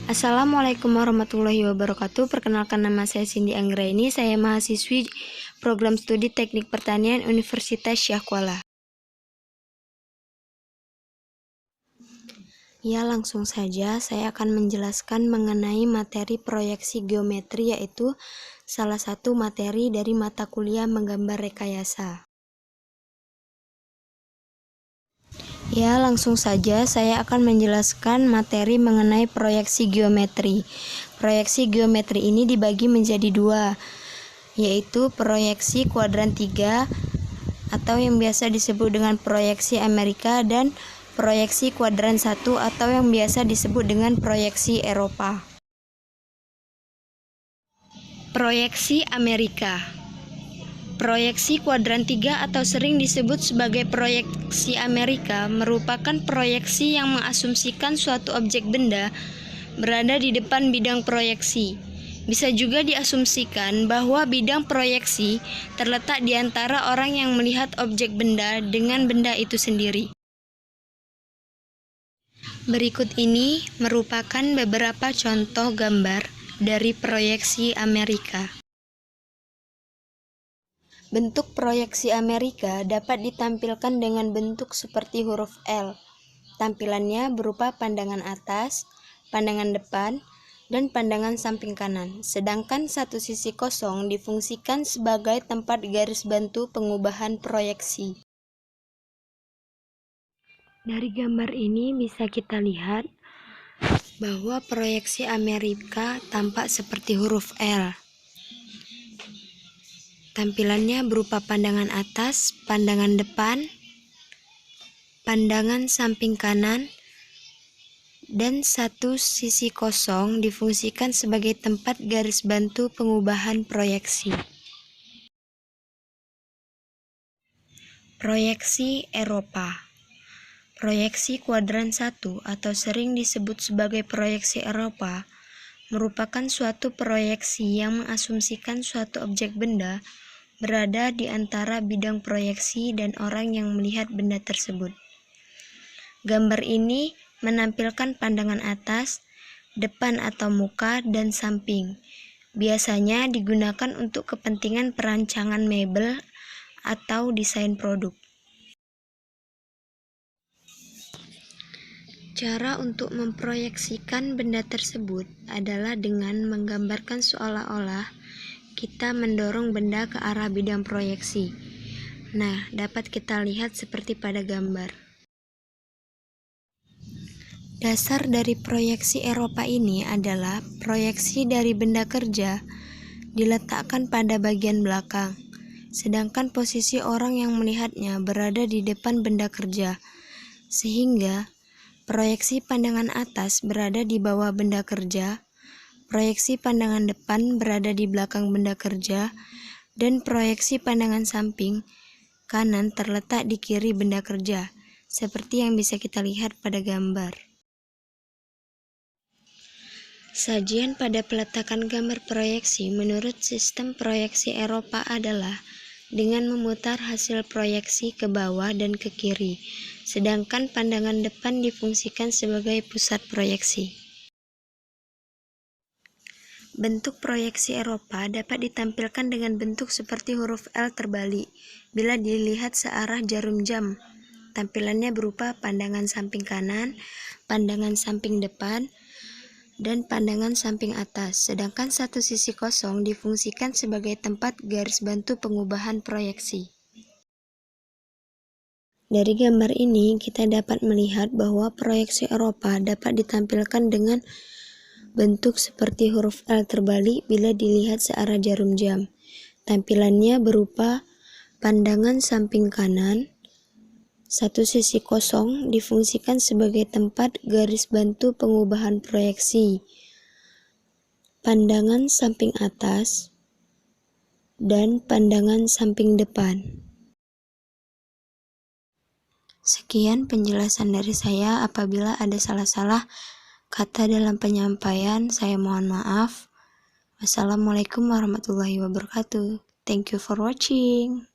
Assalamualaikum warahmatullahi wabarakatuh. Perkenalkan, nama saya Cindy Anggraini. Saya mahasiswi program studi Teknik Pertanian Universitas Syah Kuala. Ya, langsung saja saya akan menjelaskan mengenai materi proyeksi geometri, yaitu salah satu materi dari mata kuliah menggambar rekayasa. Ya, langsung saja saya akan menjelaskan materi mengenai proyeksi geometri. Proyeksi geometri ini dibagi menjadi dua, yaitu proyeksi kuadran 3 atau yang biasa disebut dengan proyeksi Amerika, dan proyeksi kuadran 1 atau yang biasa disebut dengan proyeksi Eropa. Proyeksi Amerika. Proyeksi kuadran 3 atau sering disebut sebagai proyeksi Amerika merupakan proyeksi yang mengasumsikan suatu objek benda berada di depan bidang proyeksi. Bisa juga diasumsikan bahwa bidang proyeksi terletak di antara orang yang melihat objek benda dengan benda itu sendiri. Berikut ini merupakan beberapa contoh gambar dari proyeksi Amerika. Bentuk proyeksi Amerika dapat ditampilkan dengan bentuk seperti huruf L. Tampilannya berupa pandangan atas, pandangan depan, dan pandangan samping kanan. Sedangkan satu sisi kosong difungsikan sebagai tempat garis bantu pengubahan proyeksi. Dari gambar ini bisa kita lihat bahwa proyeksi Amerika tampak seperti huruf L. Tampilannya berupa pandangan atas, pandangan depan, pandangan samping kanan, dan satu sisi kosong difungsikan sebagai tempat garis bantu pengubahan proyeksi. Proyeksi Eropa. Proyeksi kuadran 1 atau sering disebut sebagai proyeksi Eropa merupakan suatu proyeksi yang mengasumsikan suatu objek benda berada di antara bidang proyeksi dan orang yang melihat benda tersebut. Gambar ini menampilkan pandangan atas, depan atau muka, dan samping. Biasanya digunakan untuk kepentingan perancangan mebel atau desain produk. Cara untuk memproyeksikan benda tersebut adalah dengan menggambarkan seolah-olah kita mendorong benda ke arah bidang proyeksi. Nah, dapat kita lihat seperti pada gambar. Dasar dari proyeksi Eropa ini adalah proyeksi dari benda kerja diletakkan pada bagian belakang, sedangkan posisi orang yang melihatnya berada di depan benda kerja, sehingga proyeksi pandangan atas berada di bawah benda kerja, proyeksi pandangan depan berada di belakang benda kerja, dan proyeksi pandangan samping kanan terletak di kiri benda kerja, seperti yang bisa kita lihat pada gambar. Sajian pada peletakan gambar proyeksi menurut sistem proyeksi Eropa adalah dengan memutar hasil proyeksi ke bawah dan ke kiri, sedangkan pandangan depan difungsikan sebagai pusat proyeksi. Bentuk proyeksi Eropa dapat ditampilkan dengan bentuk seperti huruf L terbalik bila dilihat searah jarum jam. Tampilannya berupa pandangan samping kanan, pandangan samping depan, dan pandangan samping atas, sedangkan satu sisi kosong difungsikan sebagai tempat garis bantu pengubahan proyeksi. Dari gambar ini kita dapat melihat bahwa proyeksi Eropa dapat ditampilkan dengan bentuk seperti huruf L terbalik bila dilihat searah jarum jam. Tampilannya berupa pandangan samping kanan, satu sisi kosong difungsikan sebagai tempat garis bantu pengubahan proyeksi, pandangan samping atas, dan pandangan samping depan. Sekian penjelasan dari saya. Apabila ada salah-salah kata dalam penyampaian, saya mohon maaf. Wassalamualaikum warahmatullahi wabarakatuh. Thank you for watching.